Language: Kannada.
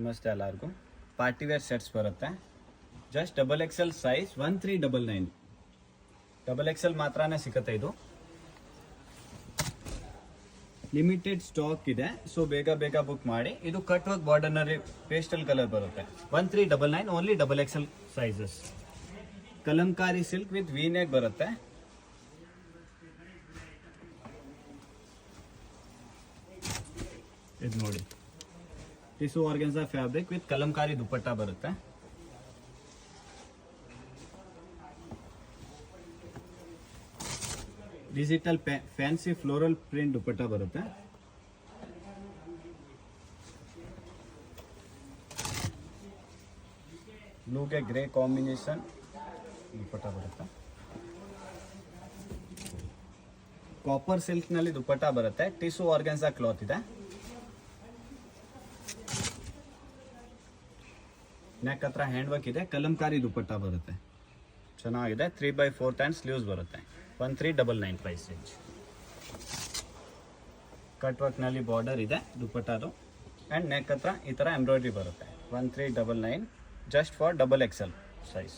ನಮಸ್ತೆ ಎಲ್ಲರಿಗೂ. ಪಾರ್ಟಿ ವೇರ್ ಸೆಟ್ಸ್ ಬರುತ್ತೆ. Just XXL size 1399. XXL ಮಾತ್ರನೇ ಸಿಗುತ್ತೆ. ಇದು ಲಿಮಿಟೆಡ್ ಸ್ಟಾಕ್ ಇದೆ, ಸೊ ಬೇಗ ಬುಕ್ ಮಾಡಿ. ಇದು ಕಟ್ ವರ್ಕ್ ಬಾರ್ಡರ್ನಲ್ಲಿ ಪೇಸ್ಟಲ್ ಕಲರ್ ಬರುತ್ತೆ. 1399 only XXL sizes. Kalamkari silk with V neck ಬರುತ್ತೆ. ಇದು ನೋಡಿ, tissue organza fabric with kalamkari dupatta ಬರುತ್ತೆ. Digital fancy floral print dupatta ಬರುತ್ತೆ. ಬ್ಲೂಗೆ ಗ್ರೇ ಕಾಂಬಿನೇಷನ್ ದುಪ್ಪಟ್ಟ ಬರುತ್ತೆ. ಕಾಪರ್ ಸಿಲ್ಕ್ ನಲ್ಲಿ ದುಪ್ಪಟ್ಟ ಬರುತ್ತೆ. ಟಿಸು ಆರ್ಗೆನ್ಸಾ ಕ್ಲಾತ್ ಇದೆ. ನೆಕ್ ಹತ್ರ ಹ್ಯಾಂಡ್ ವರ್ಕ್ ಇದೆ. ಕಲಂಕಾರಿ ದುಪ್ಪಟ್ಟ ಬರುತ್ತೆ, ಚೆನ್ನಾಗಿದೆ. 3/4 ಹ್ಯಾಂಡ್ ಸ್ಲೀವ್ಸ್ ಬರುತ್ತೆ. 1399 ಪ್ರೈಸ್ ರೇಂಜ್. ಕಟ್ ವರ್ಕ್ ನಲ್ಲಿ ಬಾರ್ಡರ್ ಇದೆ ದುಪ್ಪಟ್ಟದು, ಅಂಡ್ ನೆಕ್ ಹತ್ರ ಈ ತರ ಎಂಬ್ರಾಯ್ಡ್ರಿ ಬರುತ್ತೆ. 1399 ಜಸ್ಟ್ ಫಾರ್ XXL ಸೈಜ್.